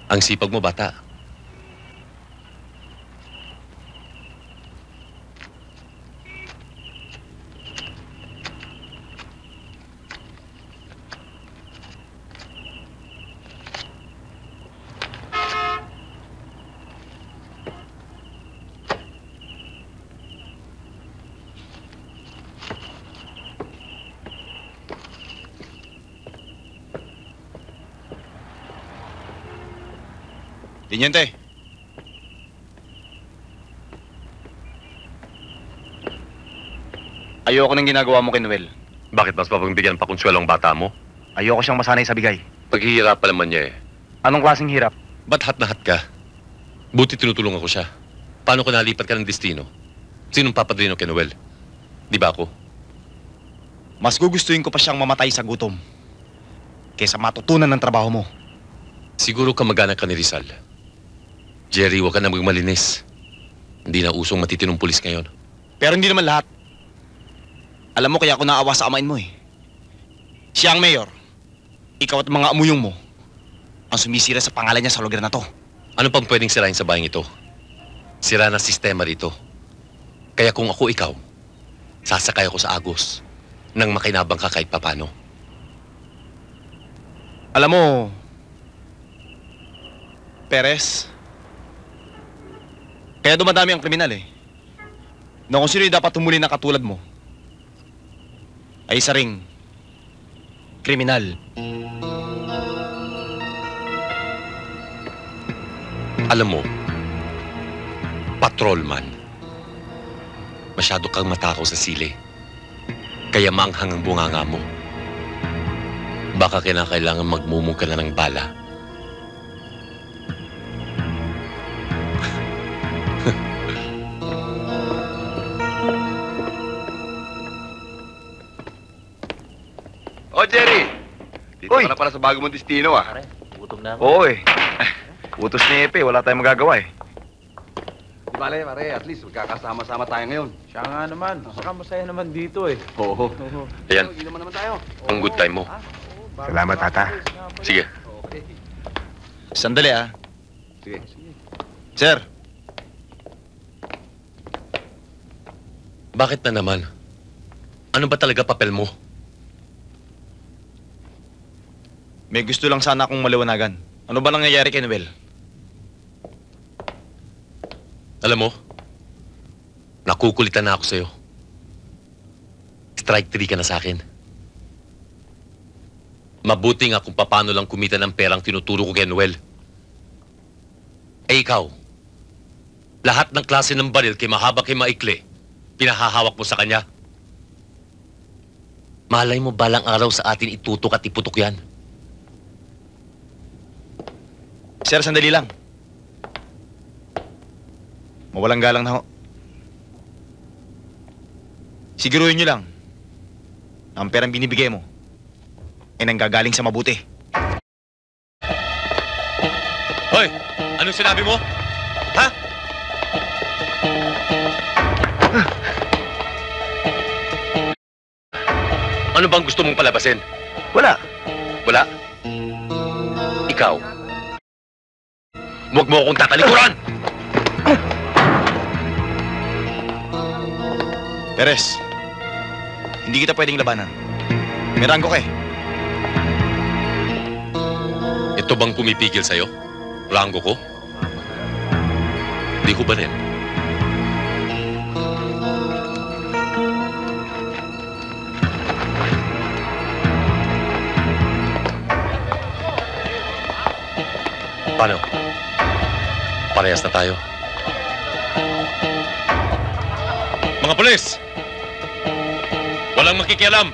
Ang sipag mo, bata. Teniente. Ayoko ng ginagawa mo kay Noel. Bakit mas mapagbigyan pa konsuelo ang bata mo? Ayoko siyang masanay sa bigay. Paghihirap pa naman niya eh. Anong klaseng hirap? Ba't hat na hat ka? Buti tinutulungan ko siya. Paano ko nalipat ka ng destino? Sinong papadrino kay Noel? Di ba ako? Mas gugustuhin ko pa siyang mamatay sa gutom kaysa matutunan ng trabaho mo. Siguro kamag-anak ka ni Rizal. Jerry, huwag ka na magmalinis. Hindi na usong matitinong pulis ngayon. Pero hindi naman lahat. Alam mo kaya ako naawa sa amain mo eh. Siya ang mayor. Ikaw at mga amuyong mo ang sumisira sa pangalan niya sa lugar na to. Ano pang pwedeng sirain sa bayang ito? Sira ng sistema rito. Kaya kung ako ikaw, sasakay ako sa Agos nang makinabang ka kahit papano. Alam mo, Perez, kaya dumadami ang kriminal eh. Na kung sino'y dapat tumuli na katulad mo, ay isa ring kriminal. Alam mo, patrolman, masyado kang matakaw sa sili. Kaya maanghang ang bunganga mo. Baka kinakailangan magmumog ka na ng bala. Oh, Jerry! Dito Uy! ka na pala sa bago mong destino, ah. Pare, gutom na ako. Oo eh. Utos ni Epe, wala tayong magagawa eh. Di bale, pare, at least magkakasama-sama tayo ngayon. Siya nga naman. Saka masaya naman dito eh. Oo. Ayan, Inuman naman tayo. ang good time mo. Salamat, Tata. Sige. Okay. Sandali ah. Sige. Sir, Bakit na naman? Ano ba talaga papel mo? may gusto lang sana akong maliwanagan. Ano ba nangyayari kay Noel? Alam mo, nakukulitan na ako sa'yo. Strike 3 ka na sa akin. Mabuti nga kung paano lang kumita ng perang tinuturo ko kay Noel. Eh ikaw, lahat ng klase ng baril kay mahaba kay maikli, pinahahawak mo sa kanya. Malay mo balang araw sa atin itutok at iputok yan. Sir, sandali lang. Mawalang galang na ho. Siguruhin nyo lang na ang perang binibigay mo ay nanggagaling sa mabuti. Hoy! Anong sinabi mo? Ha? Ano bang gusto mong palabasin? Wala. Wala? Ikaw? Huwag mo akong tatalikuran! Perez, hindi kita pwedeng labanan. May ranggo ka eh. Ito bang pumipigil sa'yo? Rango ko? Di ko ba rin? Paano? Parehas na tayo. Mga pulis! Walang makikialam!